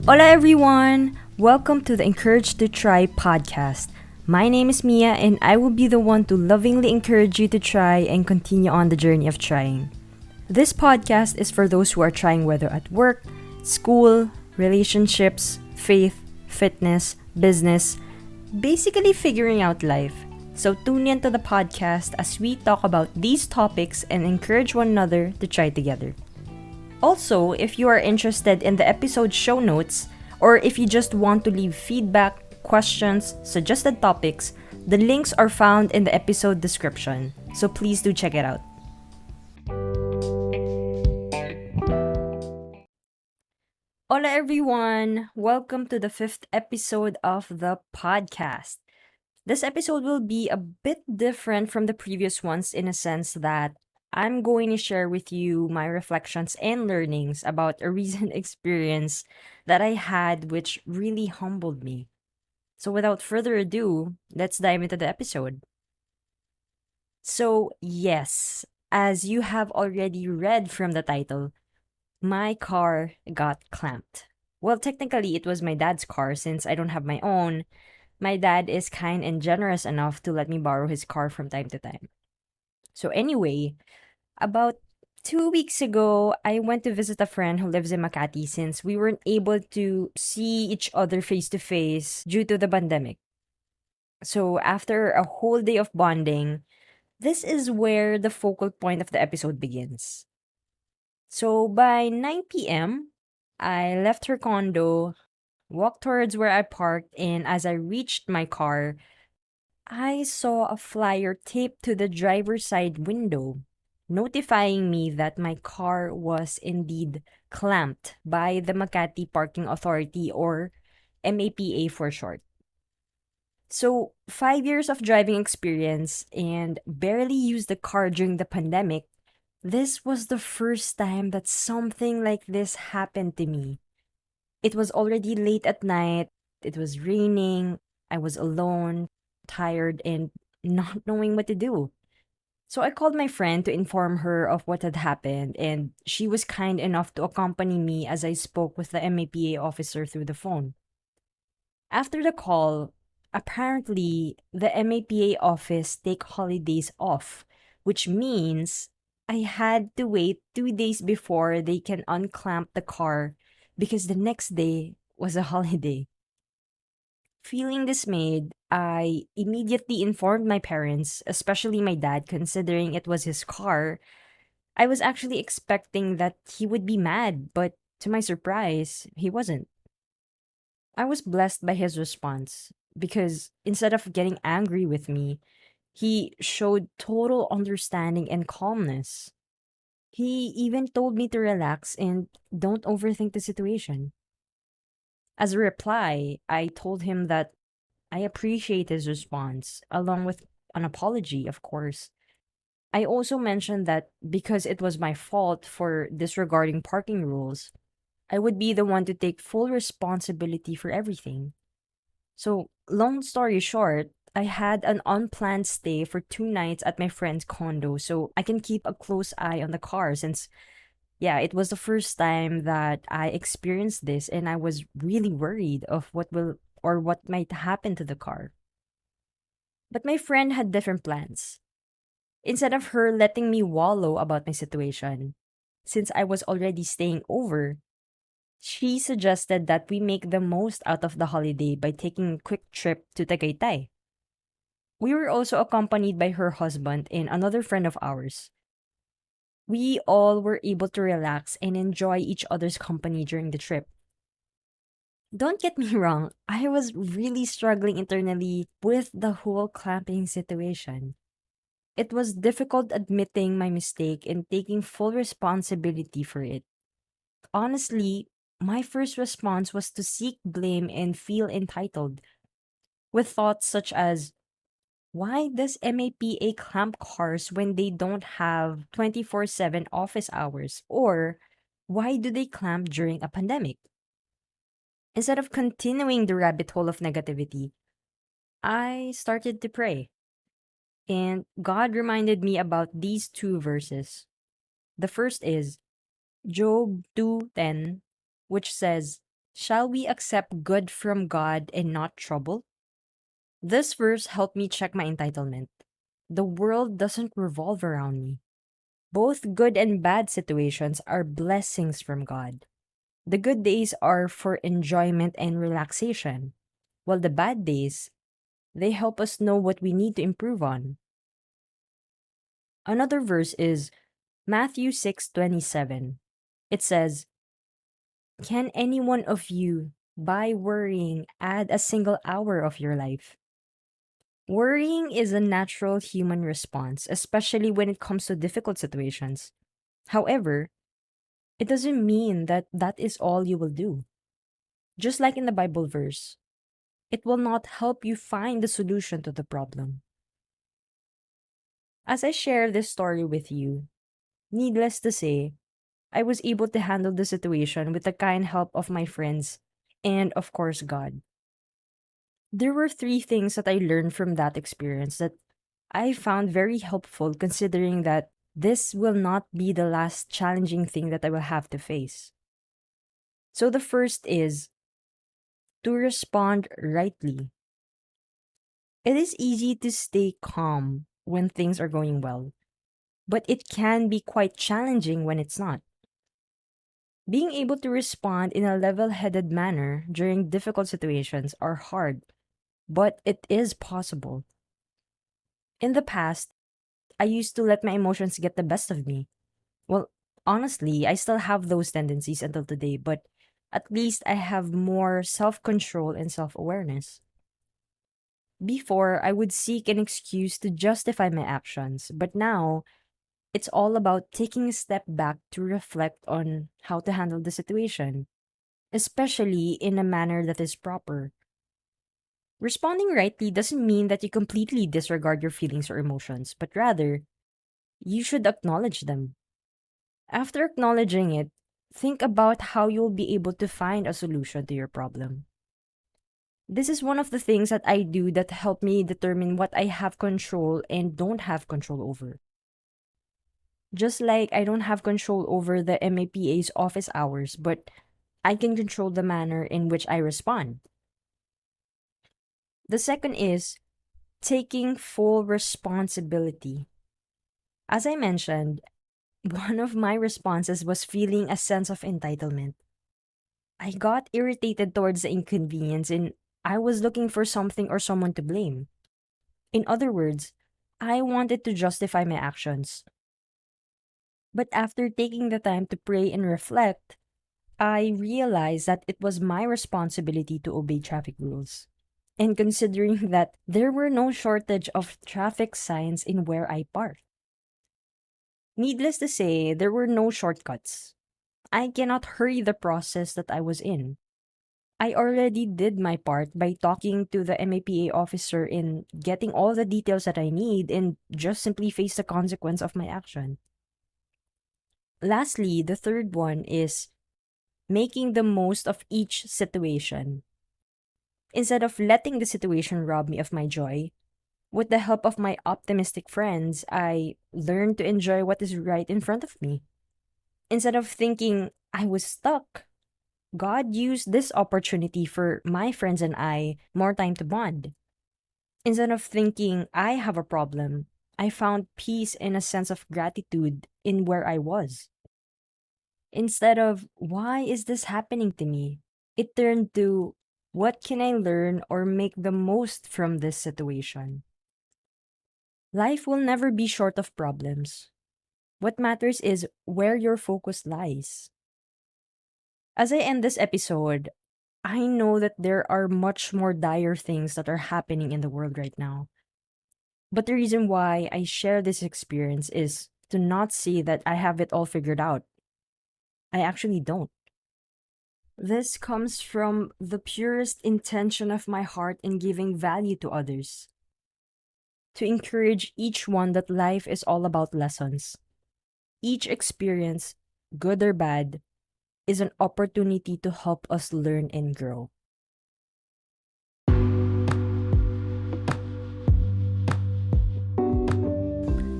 Hola everyone! Welcome to the Encourage to Try podcast. My name is Miya and I will be the one to lovingly encourage you to try and continue on the journey of trying. This podcast is for those who are trying whether at work, school, relationships, faith, fitness, business, basically figuring out life. So tune in to the podcast as we talk about these topics and encourage one another to try together. Also, if you are interested in the episode show notes, or if you just want to leave feedback, questions, suggested topics, the links are found in the episode description. So please do check it out. Hola everyone! Welcome to the fifth episode of the podcast. This episode will be a bit different from the previous ones in a sense that I'm going to share with you my reflections and learnings about a recent experience that I had which really humbled me. So, without further ado, let's dive into the episode. So, yes, as you have already read from the title, my car got clamped. Well, technically, it was my dad's car since I don't have my own. My dad is kind and generous enough to let me borrow his car from time to time. So, anyway, about 2 weeks ago, I went to visit a friend who lives in Makati since we weren't able to see each other face to face due to the pandemic. So, after a whole day of bonding, this is where the focal point of the episode begins. So, by 9 p.m., I left her condo, walked towards where I parked, and as I reached my car, I saw a flyer taped to the driver's side window, notifying me that my car was indeed clamped by the Makati Parking Authority, or MAPA for short. So, 5 years of driving experience and barely used the car during the pandemic, this was the first time that something like this happened to me. It was already late at night, it was raining, I was alone, tired, and not knowing what to do. So I called my friend to inform her of what had happened, and she was kind enough to accompany me as I spoke with the MAPA officer through the phone. After the call, apparently the MAPA office take holidays off, which means I had to wait 2 days before they can unclamp the car because the next day was a holiday. Feeling dismayed, I immediately informed my parents, especially my dad, considering it was his car. I was actually expecting that he would be mad, but to my surprise, he wasn't. I was blessed by his response because instead of getting angry with me, he showed total understanding and calmness. He even told me to relax and don't overthink the situation. As a reply, I told him that I appreciate his response, along with an apology, of course. I also mentioned that because it was my fault for disregarding parking rules, I would be the one to take full responsibility for everything. So, long story short, I had an unplanned stay for 2 nights at my friend's condo so I can keep a close eye on the car since, yeah, it was the first time that I experienced this and I was really worried of what will or what might happen to the car. But my friend had different plans. Instead of her letting me wallow about my situation, since I was already staying over, she suggested that we make the most out of the holiday by taking a quick trip to Tagaytay. We were also accompanied by her husband and another friend of ours. We all were able to relax and enjoy each other's company during the trip. Don't get me wrong, I was really struggling internally with the whole clamping situation. It was difficult admitting my mistake and taking full responsibility for it. Honestly, my first response was to seek blame and feel entitled, with thoughts such as, why does MAPA clamp cars when they don't have 24/7 office hours? Or why do they clamp during a pandemic? Instead of continuing the rabbit hole of negativity, I started to pray. And God reminded me about these two verses. The first is Job 2:10, which says, Shall we accept good from God and not trouble? This verse helped me check my entitlement. The world doesn't revolve around me. Both good and bad situations are blessings from God. The good days are for enjoyment and relaxation, while the bad days, they help us know what we need to improve on. Another verse is Matthew 6:27. It says, "Can any one of you, by worrying, add a single hour of your life?" Worrying is a natural human response, especially when it comes to difficult situations. However, it doesn't mean that that is all you will do. Just like in the Bible verse, it will not help you find the solution to the problem. As I share this story with you, needless to say, I was able to handle the situation with the kind help of my friends and, of course, God. There were three things that I learned from that experience that I found very helpful, considering that this will not be the last challenging thing that I will have to face. So the first is to respond rightly. It is easy to stay calm when things are going well, but it can be quite challenging when it's not. Being able to respond in a level headed manner during difficult situations are hard, but it is possible. In the past, I used to let my emotions get the best of me. Well, honestly, I still have those tendencies until today, but at least I have more self control and self awareness. Before, I would seek an excuse to justify my actions, but now it's all about taking a step back to reflect on how to handle the situation, especially in a manner that is proper. Responding rightly doesn't mean that you completely disregard your feelings or emotions, but rather, you should acknowledge them. After acknowledging it, think about how you'll be able to find a solution to your problem. This is one of the things that I do that help me determine what I have control and don't have control over. Just like I don't have control over the MAPA's office hours, but I can control the manner in which I respond. The second is taking full responsibility. As I mentioned, one of my responses was feeling a sense of entitlement. I got irritated towards the inconvenience and I was looking for something or someone to blame. In other words, I wanted to justify my actions. But after taking the time to pray and reflect, I realized that it was my responsibility to obey traffic rules. And considering that there were no shortage of traffic signs in where I parked. Needless to say, there were no shortcuts. I cannot hurry the process that I was in. I already did my part by talking to the MAPA officer in getting all the details that I need and just simply face the consequence of my action. Lastly, the third one is making the most of each situation. Instead of letting the situation rob me of my joy, with the help of my optimistic friends, I learned to enjoy what is right in front of me. Instead of thinking I was stuck, God used this opportunity for my friends and I more time to bond. Instead of thinking I have a problem, I found peace and a sense of gratitude in where I was. Instead of why is this happening to me, it turned to what can I learn or make the most from this situation. Life will never be short of problems. What matters is where your focus lies. As I end this episode, I know that there are much more dire things that are happening in the world right now. But the reason why I share this experience is to not see that I have it all figured out. I actually don't. This comes from the purest intention of my heart in giving value to others. To encourage each one that life is all about lessons. Each experience, good or bad, is an opportunity to help us learn and grow.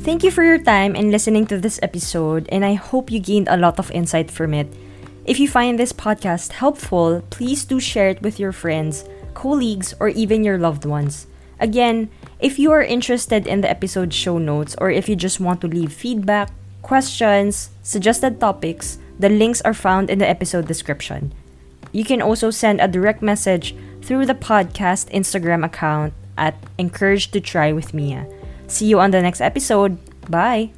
Thank you for your time and listening to this episode, and I hope you gained a lot of insight from it. If you find this podcast helpful, please do share it with your friends, colleagues, or even your loved ones. Again, if you are interested in the episode show notes or if you just want to leave feedback, questions, suggested topics, the links are found in the episode description. You can also send a direct message through the podcast Instagram account at Encouraged to Try with Miya. See you on the next episode. Bye!